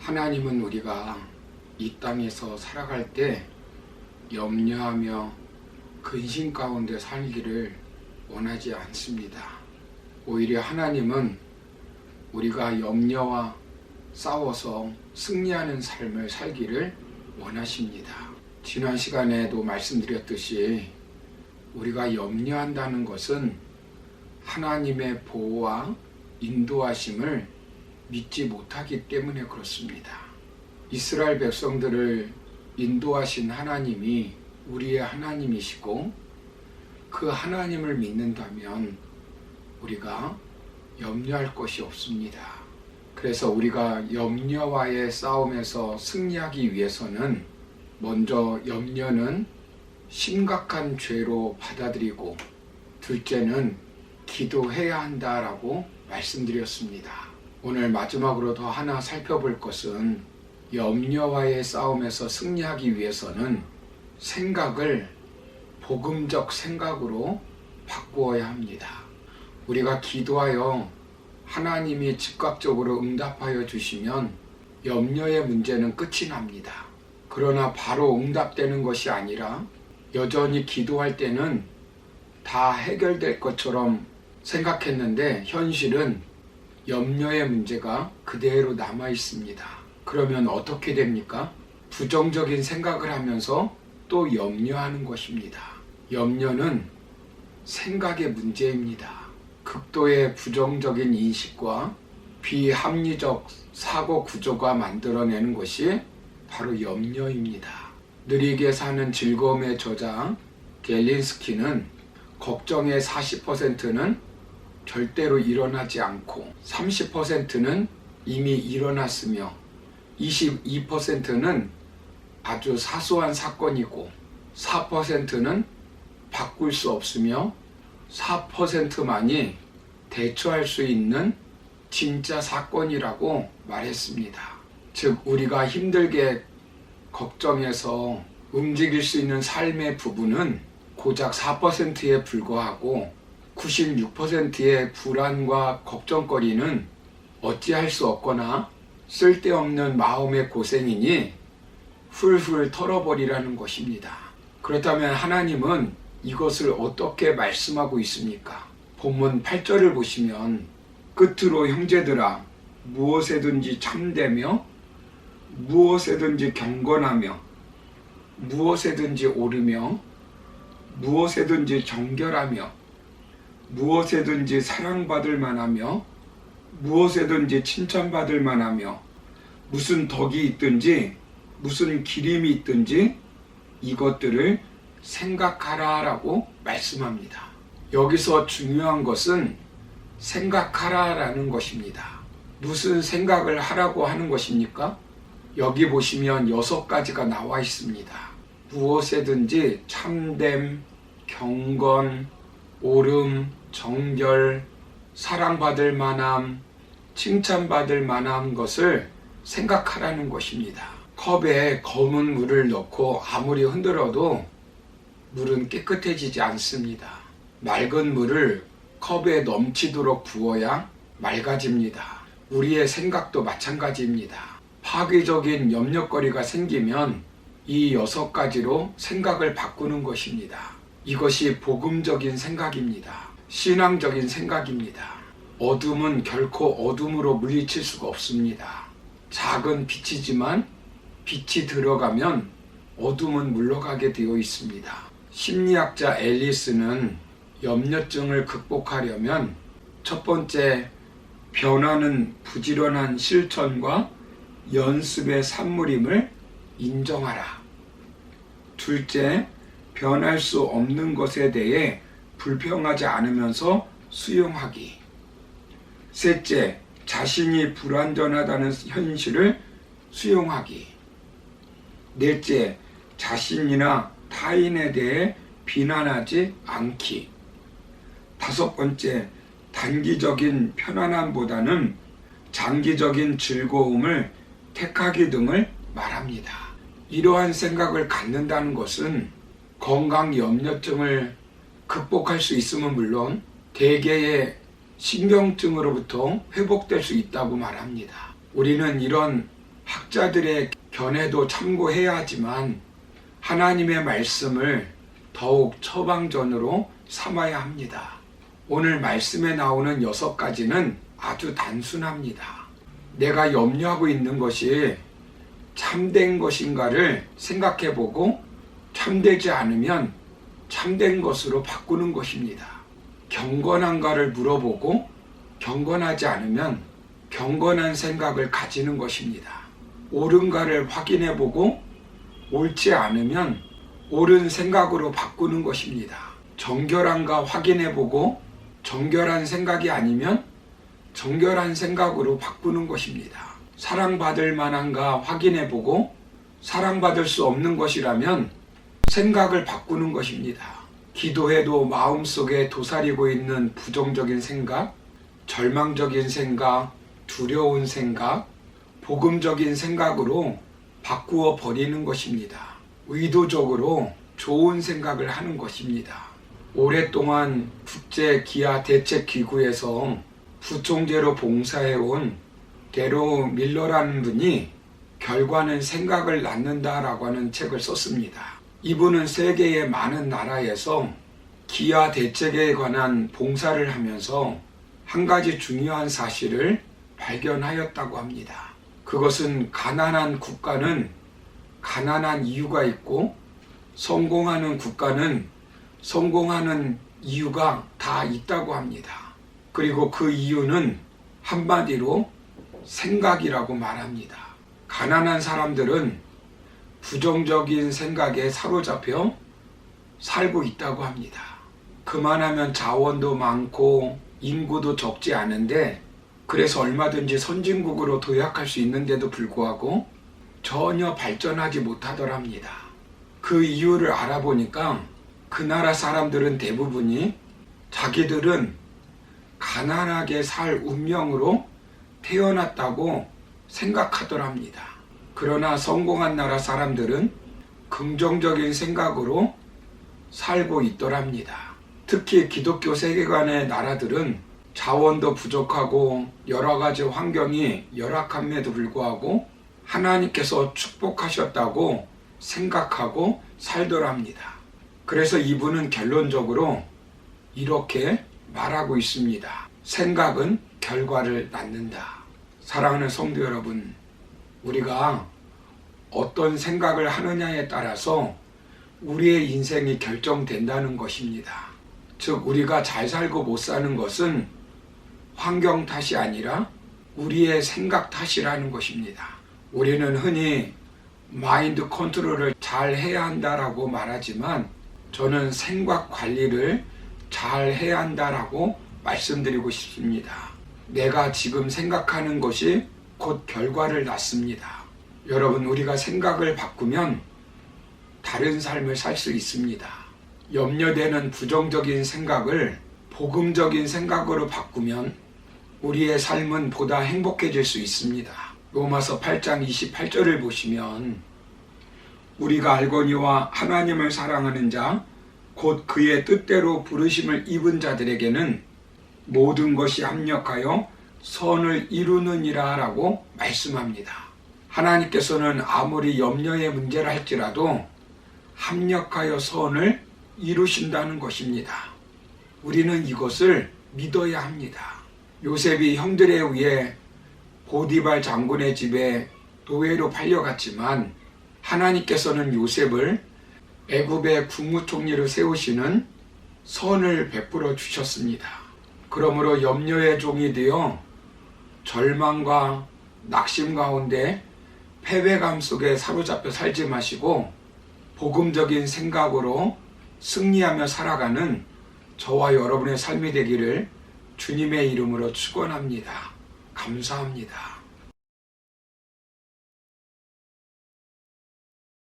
하나님은 우리가 이 땅에서 살아갈 때 염려하며 근심 가운데 살기를 원하지 않습니다. 오히려 하나님은 우리가 염려와 싸워서 승리하는 삶을 살기를 원하십니다. 지난 시간에도 말씀드렸듯이 우리가 염려한다는 것은 하나님의 보호와 인도하심을 믿지 못하기 때문에 그렇습니다. 이스라엘 백성들을 인도하신 하나님이 우리의 하나님이시고 그 하나님을 믿는다면 우리가 염려할 것이 없습니다. 그래서 우리가 염려와의 싸움에서 승리하기 위해서는 먼저 염려는 심각한 죄로 받아들이고 둘째는 기도해야 한다라고 말씀드렸습니다. 오늘 마지막으로 더 하나 살펴볼 것은 염려와의 싸움에서 승리하기 위해서는 생각을 복음적 생각으로 바꾸어야 합니다. 우리가 기도하여 하나님이 즉각적으로 응답하여 주시면 염려의 문제는 끝이 납니다. 그러나 바로 응답되는 것이 아니라 여전히 기도할 때는 다 해결될 것처럼 생각했는데 현실은 염려의 문제가 그대로 남아 있습니다. 그러면 어떻게 됩니까? 부정적인 생각을 하면서 또 염려하는 것입니다. 염려는 생각의 문제입니다. 극도의 부정적인 인식과 비합리적 사고 구조가 만들어내는 것이 바로 염려입니다. 느리게 사는 즐거움의 저자 겔린스키는 걱정의 40%는 절대로 일어나지 않고 30%는 이미 일어났으며 22%는 아주 사소한 사건이고 4%는 바꿀 수 없으며 4%만이 대처할 수 있는 진짜 사건이라고 말했습니다. 즉 우리가 힘들게 걱정해서 움직일 수 있는 삶의 부분은 고작 4%에 불과하고 96%의 불안과 걱정거리는 어찌할 수 없거나 쓸데없는 마음의 고생이니 훌훌 털어버리라는 것입니다. 그렇다면 하나님은 이것을 어떻게 말씀하고 있습니까? 본문 8절을 보시면 끝으로 형제들아 무엇에든지 참되며 무엇에든지 경건하며 무엇에든지 옳으며 무엇에든지 정결하며 무엇에든지 사랑받을 만하며 무엇에든지 칭찬받을 만하며 무슨 덕이 있든지 무슨 기림이 있든지 이것들을 생각하라라고 말씀합니다. 여기서 중요한 것은 생각하라라는 것입니다. 무슨 생각을 하라고 하는 것입니까? 여기 보시면 6가지가 나와 있습니다. 무엇에든지 참됨, 경건, 옳음, 정결, 사랑받을 만함, 칭찬받을 만한 것을 생각하라는 것입니다. 컵에 검은 물을 넣고 아무리 흔들어도 물은 깨끗해지지 않습니다. 맑은 물을 컵에 넘치도록 부어야 맑아집니다. 우리의 생각도 마찬가지입니다. 파괴적인 염려거리가 생기면 이 6가지로 생각을 바꾸는 것입니다. 이것이 복음적인 생각입니다. 신앙적인 생각입니다. 어둠은 결코 어둠으로 물리칠 수가 없습니다. 작은 빛이지만 빛이 들어가면 어둠은 물러가게 되어 있습니다. 심리학자 앨리스는 염려증을 극복하려면 첫 번째, 변화는 부지런한 실천과 연습의 산물임을 인정하라. 둘째, 변할 수 없는 것에 대해 불평하지 않으면서 수용하기. 셋째, 자신이 불완전하다는 현실을 수용하기. 넷째, 자신이나 타인에 대해 비난하지 않기. 다섯 번째, 단기적인 편안함보다는 장기적인 즐거움을 택하기 등을 말합니다. 이러한 생각을 갖는다는 것은 건강 염려증을 극복할 수 있으면 물론 대개의 신경증으로부터 회복될 수 있다고 말합니다. 우리는 이런 학자들의 견해도 참고해야 하지만 하나님의 말씀을 더욱 처방전으로 삼아야 합니다. 오늘 말씀에 나오는 6가지는 아주 단순합니다. 내가 염려하고 있는 것이 참된 것인가를 생각해보고 참되지 않으면 참된 것으로 바꾸는 것입니다. 경건한가를 물어보고 경건하지 않으면 경건한 생각을 가지는 것입니다. 옳은가를 확인해보고 옳지 않으면 옳은 생각으로 바꾸는 것입니다. 정결한가 확인해보고 정결한 생각이 아니면 정결한 생각으로 바꾸는 것입니다. 사랑받을 만한가 확인해보고 사랑받을 수 없는 것이라면 생각을 바꾸는 것입니다. 기도해도 마음속에 도사리고 있는 부정적인 생각, 절망적인 생각, 두려운 생각, 복음적인 생각으로 바꾸어 버리는 것입니다. 의도적으로 좋은 생각을 하는 것입니다. 오랫동안 국제기아대책기구에서 부총재로 봉사해온 데로 밀러라는 분이 결과는 생각을 낳는다라고 하는 책을 썼습니다. 이분은 세계의 많은 나라에서 기아 대책에 관한 봉사를 하면서 한 가지 중요한 사실을 발견하였다고 합니다. 그것은 가난한 국가는 가난한 이유가 있고 성공하는 국가는 성공하는 이유가 다 있다고 합니다. 그리고 그 이유는 한마디로 생각이라고 말합니다. 가난한 사람들은 부정적인 생각에 사로잡혀 살고 있다고 합니다. 그만하면 자원도 많고 인구도 적지 않은데 그래서 얼마든지 선진국으로 도약할 수 있는데도 불구하고 전혀 발전하지 못하더랍니다. 그 이유를 알아보니까 그 나라 사람들은 대부분이 자기들은 가난하게 살 운명으로 태어났다고 생각하더랍니다. 그러나 성공한 나라 사람들은 긍정적인 생각으로 살고 있더랍니다. 특히 기독교 세계관의 나라들은 자원도 부족하고 여러 가지 환경이 열악함에도 불구하고 하나님께서 축복하셨다고 생각하고 살더랍니다. 그래서 이분은 결론적으로 이렇게 말하고 있습니다. 생각은 결과를 낳는다. 사랑하는 성도 여러분, 우리가 어떤 생각을 하느냐에 따라서 우리의 인생이 결정된다는 것입니다. 즉, 우리가 잘 살고 못 사는 것은 환경 탓이 아니라 우리의 생각 탓이라는 것입니다. 우리는 흔히 마인드 컨트롤을 잘 해야 한다라고 말하지만 저는 생각 관리를 잘 해야 한다라고 말씀드리고 싶습니다. 내가 지금 생각하는 것이 곧 결과를 낳습니다. 여러분, 우리가 생각을 바꾸면 다른 삶을 살 수 있습니다. 염려되는 부정적인 생각을 복음적인 생각으로 바꾸면 우리의 삶은 보다 행복해질 수 있습니다. 로마서 8장 28절을 보시면 우리가 알거니와 하나님을 사랑하는 자 곧 그의 뜻대로 부르심을 입은 자들에게는 모든 것이 합력하여 선을 이루느니라 라고 말씀합니다. 하나님께서는 아무리 염려의 문제라 할지라도 합력하여 선을 이루신다는 것입니다. 우리는 이것을 믿어야 합니다. 요셉이 형들에 의해 보디발 장군의 집에 노예로 팔려갔지만 하나님께서는 요셉을 애굽의 국무총리로 세우시는 선을 베풀어 주셨습니다. 그러므로 염려의 종이 되어 절망과 낙심 가운데 패배감 속에 사로잡혀 살지 마시고 복음적인 생각으로 승리하며 살아가는 저와 여러분의 삶이 되기를 주님의 이름으로 축원합니다. 감사합니다.